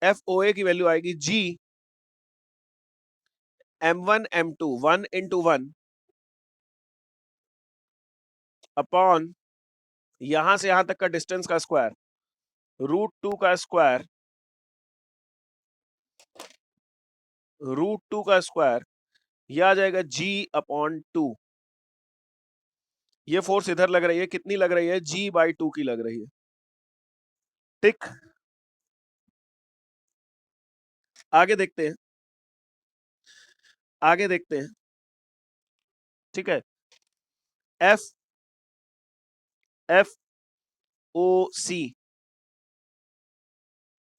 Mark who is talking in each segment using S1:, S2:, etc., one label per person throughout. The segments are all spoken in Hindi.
S1: FOA की वैल्यू आएगी G M1 M2 1 into 1 upon यहां से यहां तक का डिस्टेंस का स्क्वायर √2 का स्क्वायर √2 का स्क्वायर, यह आ जाएगा G/2। ये फोर्स इधर लग रही है, कितनी लग रही है? G/2 की लग रही है। ठीक, आगे देखते हैं, आगे देखते हैं। ठीक है, FOC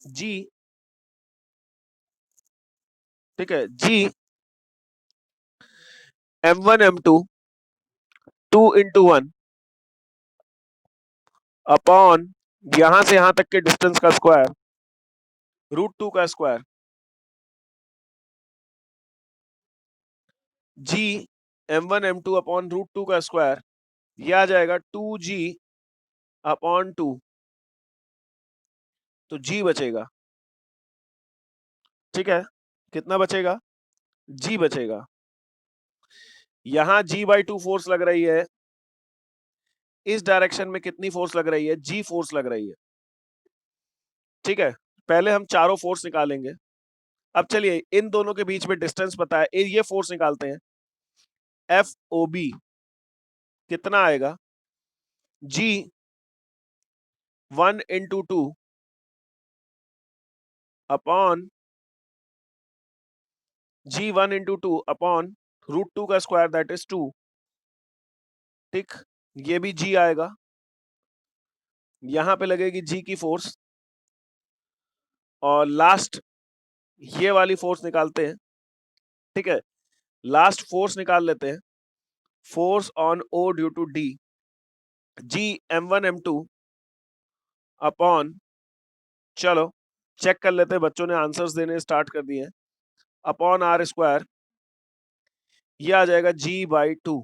S1: G, ठीक है, G M1 M2 2 into 1 upon यहां से यहां तक के डिस्टेंस का स्क्वायर √2 का square G M1 M2 upon √2 का स्क्वायर, यह आ जाएगा 2G/2। तो G बचेगा। ठीक है, कितना बचेगा? G बचेगा। यहां G/2 फोर्स लग रही है, इस डायरेक्शन में कितनी फोर्स लग रही है? G फोर्स लग रही है। ठीक है, पहले हम चारों फोर्स निकालेंगे। अब चलिए इन दोनों के बीच में डिस्टेंस पता है, ये फोर्स निकालते हैं। FOB कितना आएगा? G 1 into 2 upon G 1 into 2 upon √2 का स्क्वायर दैट इज 2। ठीक, ये भी G आएगा, यहां पे लगेगी G की फोर्स, और लास्ट ये वाली फोर्स निकालते हैं। ठीक है, लास्ट फोर्स निकाल लेते हैं। Force on O due to D G M1 M2 upon, चलो चेक कर लेते हैं, बच्चों ने आंसर्स देने स्टार्ट कर दिए, अपॉन R², ये आ जाएगा G/2।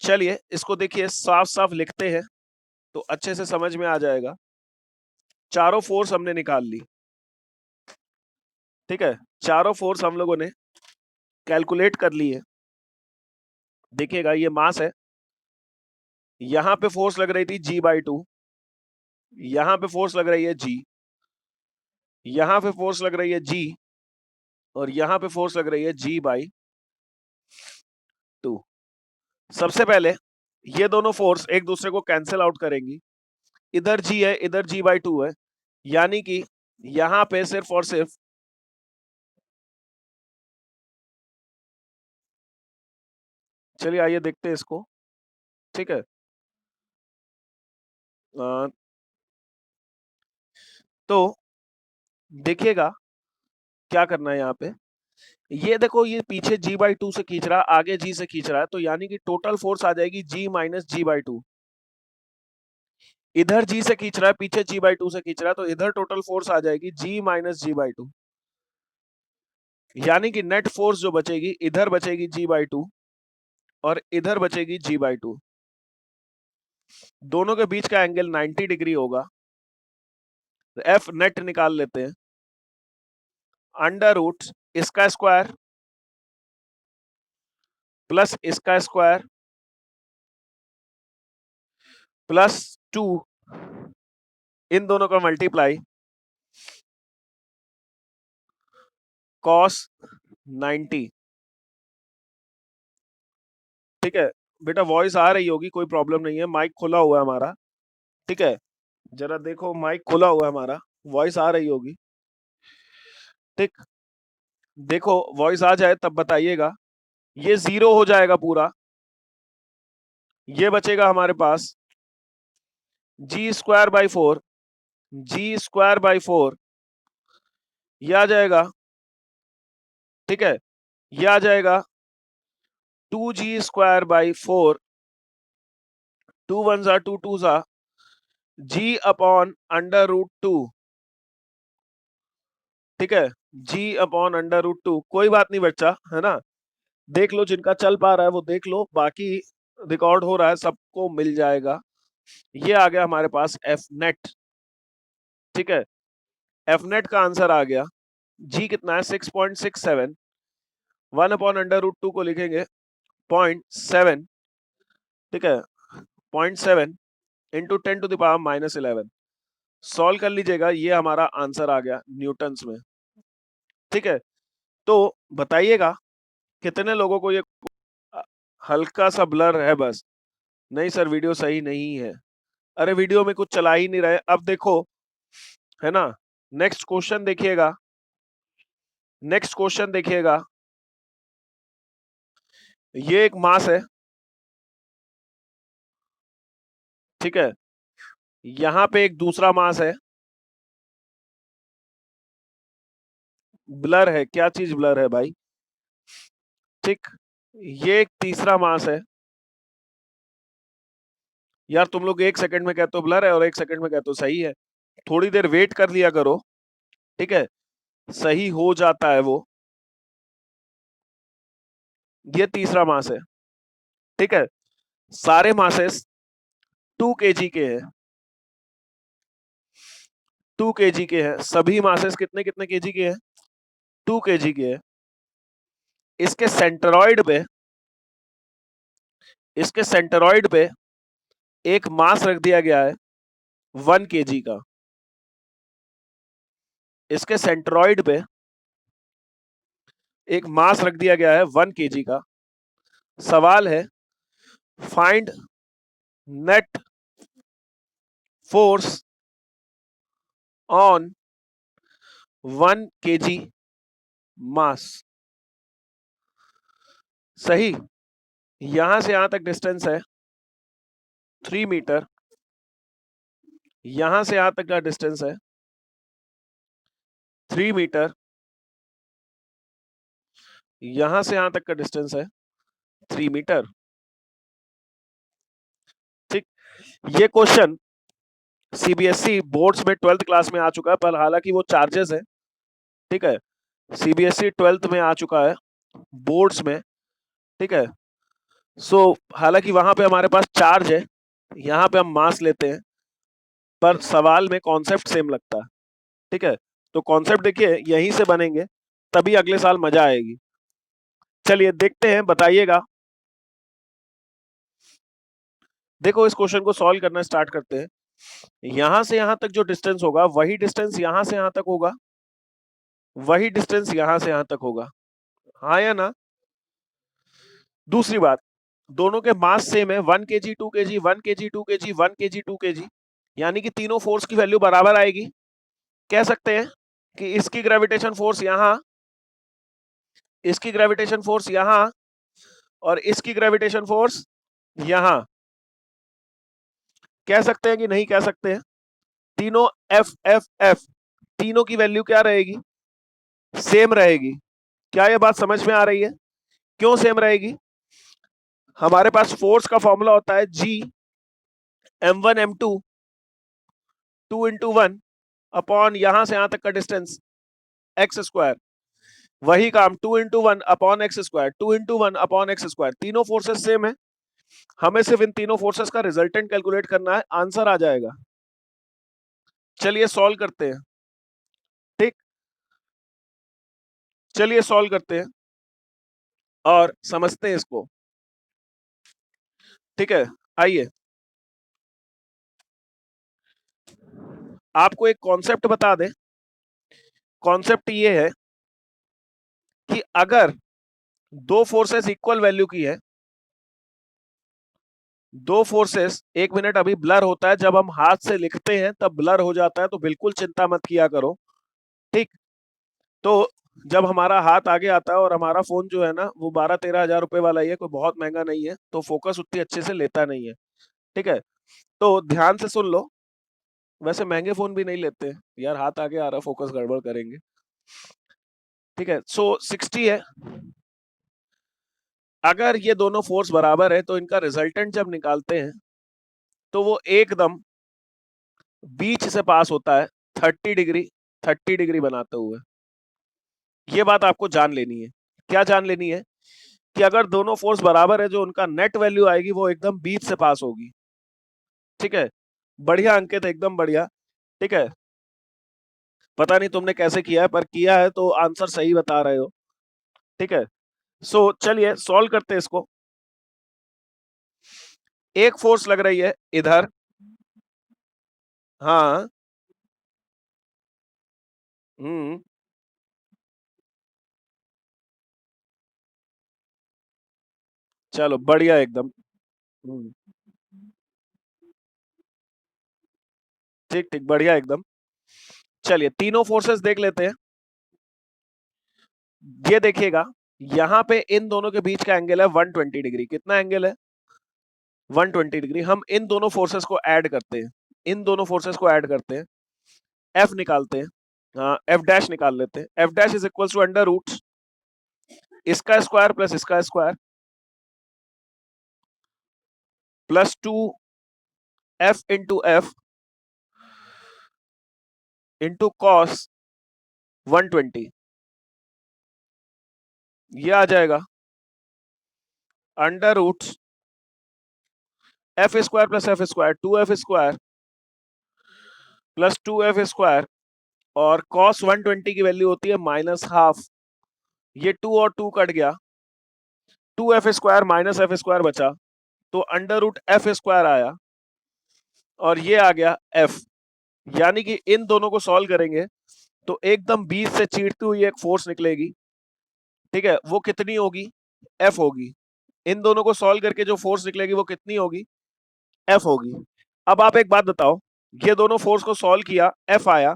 S1: चलिए इसको देखिए, साफ साफ लिखते हैं तो अच्छे से समझ में आ जाएगा। चारों फोर्स हमने निकाल ली। ठीक है, चारों फोर्स हम लोगों ने कैलकुलेट कर ली है। देखिएगा ये मास है, यहां पे फोर्स लग रही थी G/2, यहां पे फोर्स लग रही है G, यहां पे फोर्स लग रही है G, और यहां पे फोर्स लग रही है G/2। सबसे पहले ये दोनों फोर्स एक दूसरे को कैंसिल आउट करेंगी। इधर G है, इधर G/2 है, यानी कि यहां पे सिर्फ और सिर्फ चलिए आइए देखते हैं इसको। ठीक है, तो देखिएगा क्या करना है यहाँ पे। ये देखो, ये पीछे G/2 से खींच रहा है, आगे G से खींच रहा है, तो यानी कि टोटल फोर्स आ जाएगी G माइनस G/2। इधर G से खींच रहा है, पीछे G/2 से खींच रहा है, तो इधर टोटल फोर्स आ जाएगी G माइनस G/2। यानी कि नेट फोर्स जो बचेगी, इधर बचेगी G/2 और इधर बचेगी G/2। दोनों के बीच का एंगल 90 डिग्री होगा। F नेट निकाल लेते हैं। अंडर रूट इसका स्क्वायर प्लस इसका स्क्वायर प्लस 2, इन दोनों का मल्टीप्लाई cos 90। ठीक है बेटा, वॉइस आ रही होगी, कोई प्रॉब्लम नहीं है, माइक खुला हुआ है हमारा। ठीक है, जरा देखो माइक खुला हुआ है हमारा, वॉइस आ रही होगी। ठीक, देखो वॉइस आ जाए तब बताइएगा। ये 0 हो जाएगा पूरा, ये बचेगा हमारे पास G²/4, G²/4 ये आ जाएगा। ठीक है, ये आ जाएगा 2G²/4, 2 1 सा 2 2 सा G/√2। ठीक है, G/√2। कोई बात नहीं बच्चा, है ना, देख लो, जिनका चल पा रहा है वो देख लो, बाकी रिकॉर्ड हो रहा है, सबको मिल जाएगा। ये आ गया हमारे पास F नेट। ठीक है, एफ नेट का आंसर आ गया, जी कितना है 6.67, 1/√2 को लिखेंगे 0.7, ठीक है, 0.7 इंटू 10⁻⁻11। सॉल्व कर लीजिएगा, ये हमारा आंसर आ गया न्यूटन्स में। ठीक है, तो बताइएगा कितने लोगों को ये हल्का सा ब्लर है बस। नहीं सर वीडियो सही नहीं है, अरे वीडियो में कुछ चला ही नहीं रहे। अब देखो, है ना, नेक्स्ट क्वेश्चन देखिएगा, नेक्स्ट क्वेश्चन देखिएगा, ये एक मास है, ठीक है, यहां पे एक दूसरा मास है, ब्लर है, क्या चीज ब्लर है भाई, ठीक, ये एक तीसरा मास है। यार तुम लोग एक सेकंड में कहते हो ब्लर है और एक सेकंड में कहते हो सही है, थोड़ी देर वेट कर लिया करो, ठीक है, सही हो जाता है वो। ये तीसरा मास है, ठीक है, सारे मासेस 2 kg के हैं, 2 kg के हैं, सभी मासेस कितने कितने kg के हैं, 2 kg के हैं। इसके सेंट्रॉइड पे, इसके सेंट्रॉइड पे एक मास रख दिया गया है 1 kg का, इसके सेंट्रॉइड पे एक मास रख दिया गया है 1 kg का। सवाल है find net force on 1 kg मास। सही, यहां से यहां तक डिस्टेंस है 3 मीटर, यहां से यहां तक का डिस्टेंस है 3 मीटर, यहां से यहां तक का डिस्टेंस है 3 मीटर। ठीक, ये क्वेश्चन सीबीएसई बोर्ड्स में 12th क्लास में आ चुका है, पर हालांकि वो चार्जेस है, ठीक है, सीबीएसई 12th में आ चुका है बोर्ड्स में, ठीक है। सो हालांकि वहां पे हमारे पास चार्ज है, यहाँ पे हम मास लेते हैं, पर सवाल में कॉन्सेप्ट सेम लगता है, ठीक है। तो कॉन्सेप्ट देखिए यहीं से बनेंगे, तभी अगले साल मजा आएगी। चलिए देखते हैं, बताइएगा। देखो इस क्वेश्चन को सॉल्व करना स्टार्ट करते हैं। यहां से यहां तक जो डिस्टेंस होगा वही डिस्टेंस यहां से यहां तक होगा, वही डिस्टेंस यहां से यहां तक होगा, हाँ या ना। दूसरी बात, दोनों के मास सेम है, 1 kg 2 kg 1 kg 2 kg 1 kg 2 kg, यानी कि तीनों फोर्स की वैल्यू बराबर आएगी। कह सकते हैं कि इसकी ग्रेविटेशन फोर्स यहां, इसकी ग्रेविटेशन फोर्स यहां, और इसकी ग्रेविटेशन फोर्स यहां। कह सकते हैं कि नहीं कह सकते हैं? तीनों एफ एफ एफ, तीनों की वैल्यू क्या रहेगी, सेम रहेगी। क्या ये बात समझ में आ रही है? क्यों सेम रहेगी? हमारे पास फोर्स का फॉर्मूला होता है जी m1 m2 2 × 1 अपॉन यहां से यहां तक का डिस्टेंस x²। वही काम 2 × 1 अपॉन x², 2 × 1 अपॉन x²। तीनों फोर्सेस सेम है, हमें सिर्फ इन तीनों फोर्सेस का रिजल्टेंट कैलकुलेट करना है, आंसर आ जाएगा। चलिए सॉल्व करते हैं, ठीक, चलिए सॉल्व करते हैं और समझते हैं इसको, ठीक है। आइए आपको एक कॉन्सेप्ट बता दें। कॉन्सेप्ट ये है कि अगर दो फोर्सेस इक्वल वैल्यू की है, दो फोर्सेस, एक मिनट अभी ब्लर होता है, जब हम हाथ से लिखते हैं तब ब्लर हो जाता है, तो बिल्कुल चिंता मत किया करो, ठीक। तो जब हमारा हाथ आगे आता है और हमारा फोन जो है ना वो 12-13 हजार रुपए वाला ही है, कोई बहुत महंगा नहीं है, तो फोकस उतनी अच्छे से लेता नहीं है, ठीक है। तो ध्यान से सुन लो, वैसे महंगे फोन भी नहीं लेते यार, हाथ आगे आ रहा फोकस गड़बड़ करेंगे, ठीक है। सो 60 है, अगर ये दोनों फोर्स बराबर है तो इनका रिजल्टेंट जब निकालते हैं तो वो एकदम बीच से पास होता है 30 डिग्री, 30 डिग्री बनाते हुए। ये बात आपको जान लेनी है। क्या जान लेनी है? कि अगर दोनों फोर्स बराबर है, जो उनका नेट वैल्यू आएगी वो एकदम बीच से पास होगी, ठीक है। बढ़िया अंकित, एकदम बढ़िया, ठीक है। पता नहीं तुमने कैसे किया है, पर किया है तो आंसर सही बता रहे हो। ठीक है, सो चलिए सॉल्व करते हैं इसको। एक फोर्स लग रही है इधर। हाँ। हम्म। चलो बढ़िया एकदम। हम्म, ठीक ठीक, बढ़िया एकदम। चलिए तीनों फोर्सेस देख लेते हैं। ये देखिएगा, यहाँ पे इन दोनों के बीच का एंगल है 120 डिग्री। कितना एंगल है? 120 डिग्री। हम इन दोनों फोर्सेस को ऐड करते हैं, इन दोनों फोर्सेस को ऐड करते हैं, एफ निकालते हैं। हाँ, एफ डैश निकाल लेते हैं। F dash is equal to under root इसका स्क्वायर प्लस इसका square plus 2 F into cos 120। ये आ जाएगा under root F square plus F square, 2 F square plus 2 F square, और कॉस 120 की वैल्यू होती है -12। ये 2 और 2 कट गया, 2 F square minus F square बचा, तो अंडर रूट एफ स्क्वायर आया, और ये आ गया एफ। यानी कि इन दोनों को सॉल्व करेंगे तो एकदम बीच से चीरती हुई एक फोर्स निकलेगी। ठीक है, वो कितनी होगी? एफ होगी। इन दोनों को सॉल्व करके जो फोर्स निकलेगी वो कितनी होगी? एफ होगी। अब आप एक बात बताओ, ये दोनों फोर्स को सॉल्व किया, एफ आया,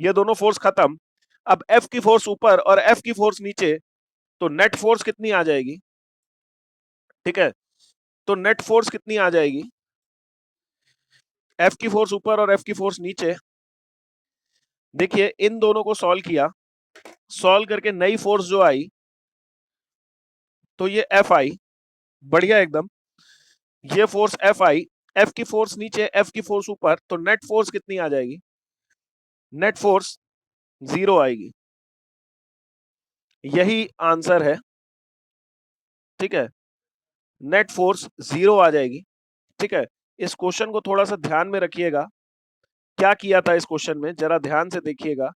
S1: ये दोनों फोर्स खत्म। अब एफ की फोर्स ऊपर और एफ की फोर्स नीचे, तो नेट फोर्स कितनी आ जाएगी? ठीक है, तो नेट फोर्स कितनी आ जाएगी? एफ की फोर्स ऊपर और एफ की फोर्स नीचे। देखिए इन दोनों को सॉल्व किया, सॉल्व करके नई फोर्स जो आई, तो ये एफ आई, बढ़िया एकदम। ये फोर्स एफ आई, एफ की फोर्स नीचे एफ की फोर्स ऊपर, तो नेट फोर्स कितनी आ जाएगी? नेट फोर्स 0 आएगी। यही आंसर है। ठीक है, नेट फोर्स 0 आ जाएगी। ठीक है, इस क्वेश्चन को थोड़ा सा ध्यान में रखिएगा। क्या किया था इस क्वेश्चन में, जरा ध्यान से देखिएगा।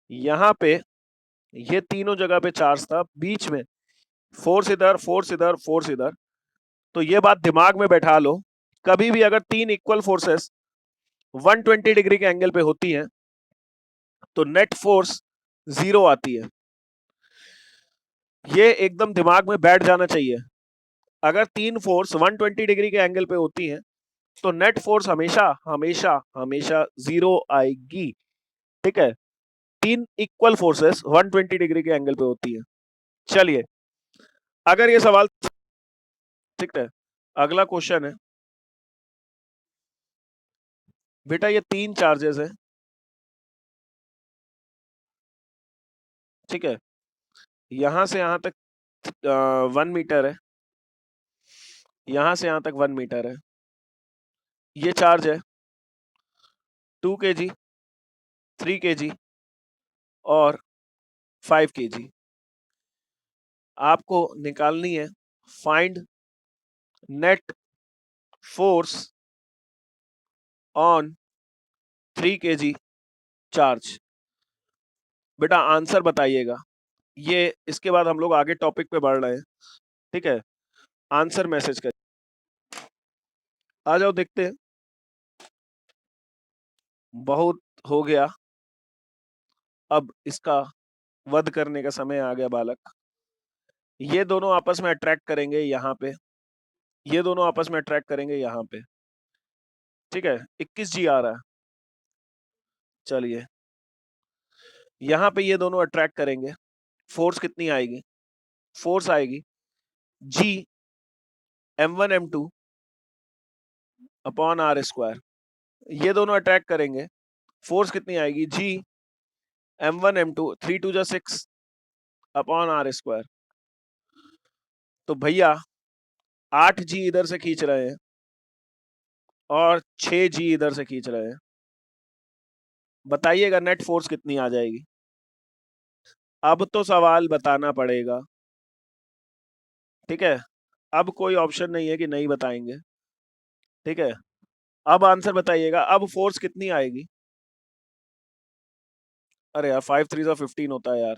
S1: यहाँ पे ये तीनों जगह पे चार्ज था, बीच में फोर्स इधर, फोर्स इधर, फोर्स इधर। तो ये बात दिमाग में बैठा लो, कभी भी अगर तीन इक्वल फोर्सेस 120 डिग्री के एंगल पे होती हैं तो नेट फोर्स 0 आती है। ये एकदम दिमाग में बैठ जाना चाहिए। अगर तीन फोर्स 120 डिग्री के एंगल पे होती हैं तो नेट फोर्स हमेशा हमेशा हमेशा 0 आएगी। ठीक है, तीन इक्वल फोर्सेस 120 डिग्री के एंगल पे होती है। चलिए, अगर ये सवाल ठीक है, अगला क्वेश्चन है। बेटा ये तीन चार्जेस है। ठीक है, यहां से यहां तक 1 मीटर है, यहां से यहां तक 1 मीटर है। ये चार्ज है 2 kg, 3 kg और 5 kg। आपको निकालनी है find net force on 3 kg charge. बेटा आंसर बताइएगा। ये इसके बाद हम लोग आगे टॉपिक पे बढ़ रहे हैं। ठीक है, आंसर मैसेज कर, आ जाओ देखते हैं। बहुत हो गया, अब इसका वध करने का समय आ गया बालक। ये दोनों आपस में अट्रैक्ट करेंगे यहाँ पे, ये दोनों आपस में अट्रैक्ट करेंगे यहाँ पे। ठीक है, 21 G आ रहा है। चलिए, यहाँ पे ये दोनों अट्रैक्ट करेंगे, फोर्स कितनी आएगी? फोर्स आएगी G m1 m2 upon r²। ये दोनों अट्रैक्ट करेंगे, फोर्स कितनी आएगी? G m1 m2, 3 2 जा 6 अपॉन r²। तो भैया 8G इधर से खींच रहे हैं और 6G इधर से खींच रहे हैं। बताइएगा नेट फोर्स कितनी आ जाएगी? अब तो सवाल बताना पड़ेगा। ठीक है, अब कोई ऑप्शन नहीं है कि नहीं बताएंगे। ठीक है, अब आंसर बताइएगा, अब फोर्स कितनी आएगी? अरे यार 5 3 15 होता है यार,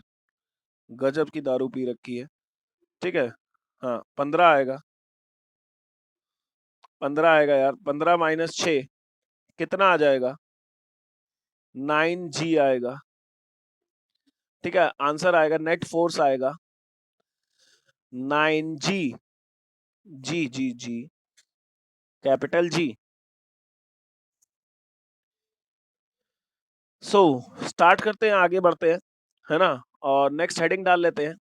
S1: गजब की दारू पी रखी है। ठीक है, हाँ 15 आएगा, 15 आएगा यार, 15 माइनस 6 कितना आ जाएगा, 9G आएगा। ठीक है, आंसर आएगा, नेट फोर्स आएगा 9G। जी जी जी, कैपिटल जी। सो स्टार्ट करते हैं, आगे बढ़ते हैं, है ना। और नेक्स्ट हेडिंग डाल लेते हैं,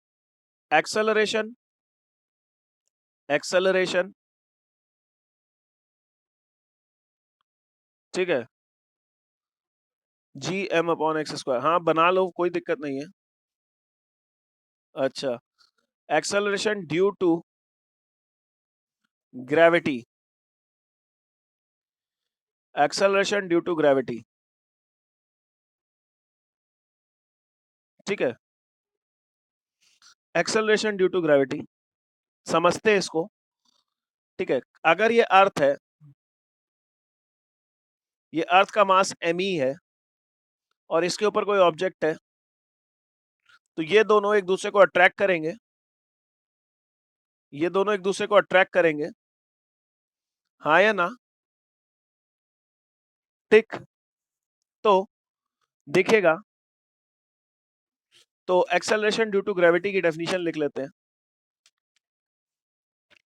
S1: एक्सेलरेशन, एक्सेलरेशन। ठीक है, G m/x², हाँ बना लो, कोई दिक्कत नहीं है। अच्छा, acceleration due to gravity, acceleration due to gravity. ठीक है, एक्सेलरेशन ड्यू टू ग्रेविटी, समझते हैं इसको। ठीक है, अगर ये अर्थ है, ये अर्थ का मास me है और इसके ऊपर कोई ऑब्जेक्ट है, तो ये दोनों एक दूसरे को अट्रैक्ट करेंगे, ये दोनों एक दूसरे को अट्रैक्ट करेंगे, हाँ या ना। टिक, तो दिखेगा। तो एक्सेलरेशन ड्यू टू ग्रेविटी की डेफिनेशन लिख लेते हैं,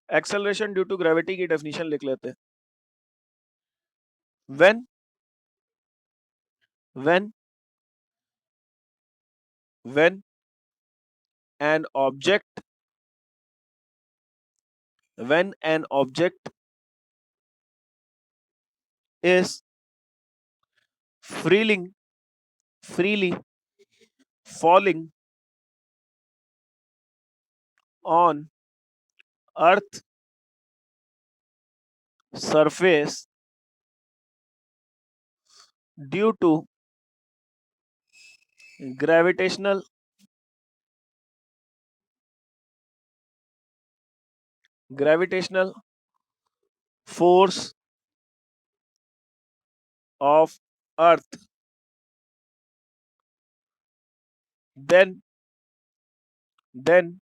S1: एक्सेलरेशन ड्यू टू ग्रेविटी की डेफिनेशन लिख लेते हैं। When when an object when an object is freely falling on earth surface due to gravitational gravitational force of earth, then then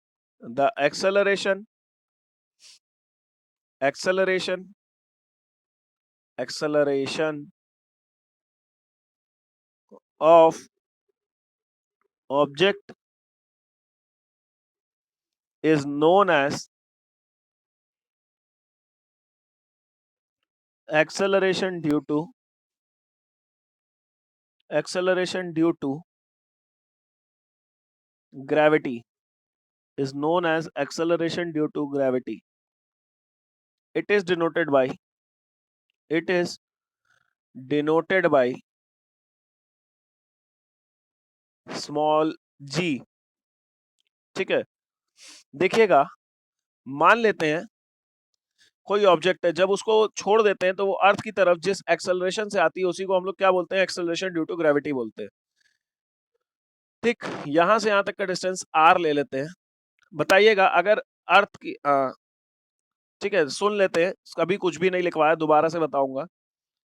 S1: the acceleration acceleration of object is known as acceleration due to acceleration due to gravity, is known as acceleration due to gravity. It is denoted by, it is denoted by small g। ठीक है, देखिएगा, मान लेते हैं कोई ऑब्जेक्ट है, जब उसको छोड़ देते हैं तो वो अर्थ की तरफ जिस एक्सेलरेशन से आती है उसी को हम लोग क्या बोलते हैं, एक्सेलरेशन ड्यू टू ग्रेविटी बोलते हैं। ठीक, यहां से यहां तक का डिस्टेंस r ले लेते हैं। बताइएगा अगर अर्थ की ठीक है, सुन लेते हैं, कभी कुछ भी नहीं लिखवाया, दोबारा से बताऊंगा।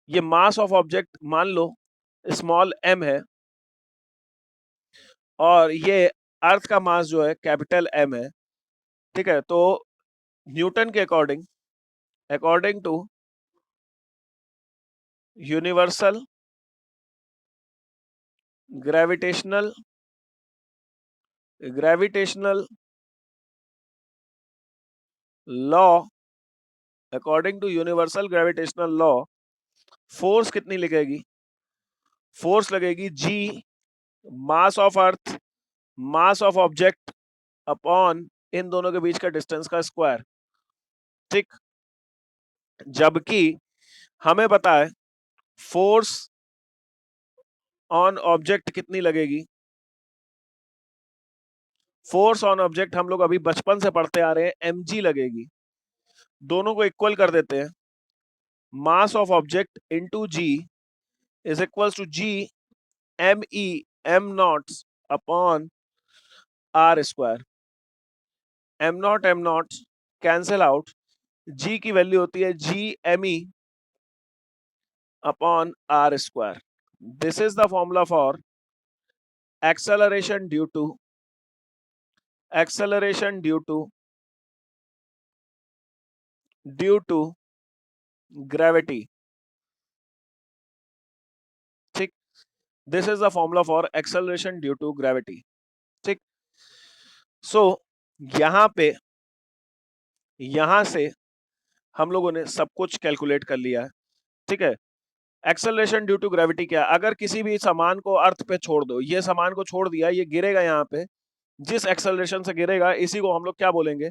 S1: ये मास ऑफ ऑब्जेक्ट मान लो स्मॉल m है, और ये अर्थ का मास जो है कैपिटल M है। ठीक है, तो न्यूटन के according, according to universal gravitational gravitational law, according to universal gravitational law, force कितनी लगेगी, फोर्स लगेगी G mass of earth mass of object upon इन दोनों के बीच का डिस्टेंस का स्क्वायर। ठीक, जबकि हमें पता है फोर्स ऑन ऑब्जेक्ट कितनी लगेगी, फोर्स ऑन ऑब्जेक्ट हम लोग अभी बचपन से पढ़ते आ रहे हैं, mg लगेगी। दोनों को इक्वल कर देते हैं, mass of object into g is equals to g me m not upon r square. m not cancel out, g की वैल्यू होती है g me upon r square. This is the formula for acceleration due to gravity. ठीक, this is the formula for acceleration due to gravity. ठीक, सो यहां से हम लोगों ने सब कुछ कैलकुलेट कर लिया है. ठीक है, एक्सेलरेशन ड्यू टू ग्रेविटी क्या है? अगर किसी भी सामान को अर्थ पे छोड़ दो, ये सामान को छोड़ दिया, ये गिरेगा यहाँ पे, जिस एक्सेलरेशन से गिरेगा इसी को हम लोग क्या बोलेंगे?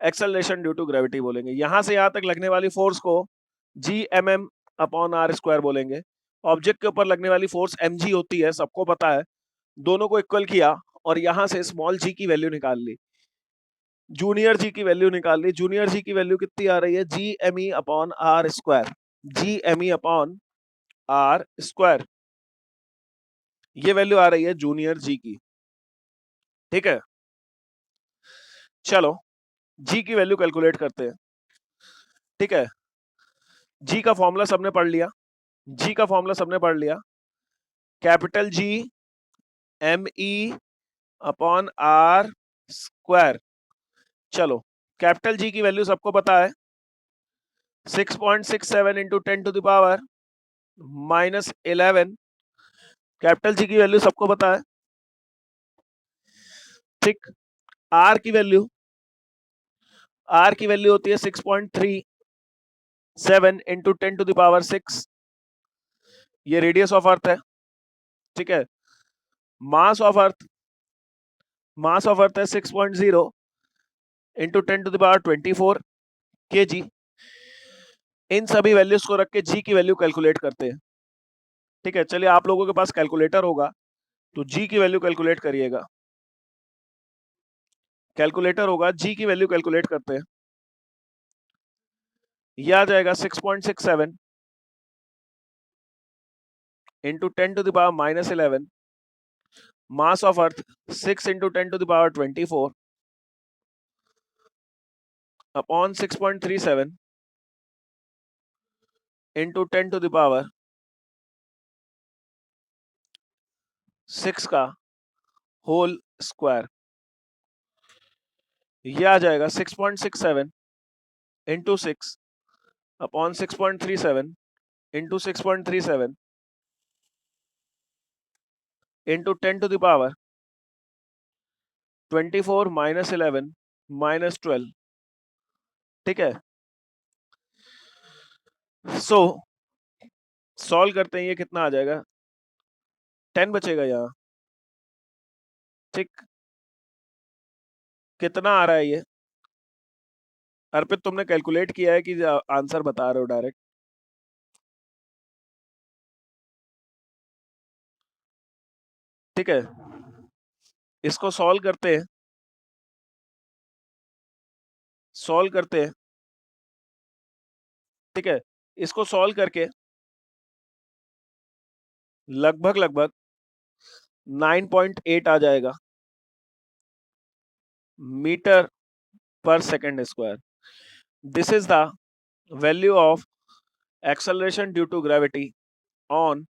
S1: एक्सेलरेशन ड्यू टू ग्रेविटी बोलेंगे. यहां से यहां तक लगने वाली फोर्स को G M M upon R square बोलेंगे. ऑब्जेक्ट के ऊपर लगने वाली फोर्स mg होती है, सबको पता है. दोनों को इक्वल किया और यहां से स्मॉल जी की वैल्यू निकाल ली, जूनियर जी की वैल्यू निकाल ली. जूनियर जी की वैल्यू कितनी आ रही है? G M E upon R square. G M E upon R square, ये वैल्यू आ रही है जूनियर जी की. ठीक है, चलो जी की वैल्यू कैलकुलेट करते हैं. ठीक है, जी का फॉर्मूला सबने पढ़ लिया. जी का फॉर्मूला सबने पढ़ लिया. Capital G M E upon R square. चलो, कैपिटल जी की वैल्यू सबको पता है, 6.67 into 10 to the power -11. Capital G की वैल्यू सबको पता है. ठीक, आर की वैल्यू होती है 6.37 इंटू 10 टू द पावर 6. ये रेडियस ऑफ अर्थ है. ठीक है, मास ऑफ अर्थ है 6.0 into 10 to the power 24 kg. इन सभी वैल्यूज को रख के जी की वैल्यू कैलकुलेट करते हैं. ठीक है, चलिए आप लोगों के पास कैलकुलेटर होगा तो जी की वैल्यू कैलकुलेट करिएगा. कैलकुलेटर होगा, जी की वैल्यू कैलकुलेट करते हैं. ये आ जाएगा 6.67 into 10 to the power -11. Mass of earth 6 into 10 to the power 24 upon 6.37 into 10 to the power 6 का होल स्क्वायर. ये आ जाएगा 6.67 into 6 upon 6.37 into 6.37 into 10 to the power 24 -11 -12. ठीक है, सो सॉल्व करते हैं. ये कितना आ जाएगा? 10 बचेगा यहाँ. ठीक, कितना आ रहा है ये? अर्पित, तुमने कैलकुलेट किया है कि आंसर बता रहे हो डायरेक्ट? ठीक है, इसको सॉल्व करते हैं. ठीक है, इसको सॉल्व करके लगभग 9.8 आ जाएगा मीटर पर second square. This is the value of acceleration due to gravity on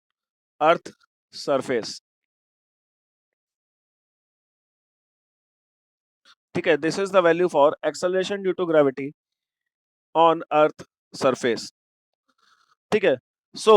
S1: earth surface. ठीक है, this is the value for acceleration due to gravity on earth surface. ठीक है, सो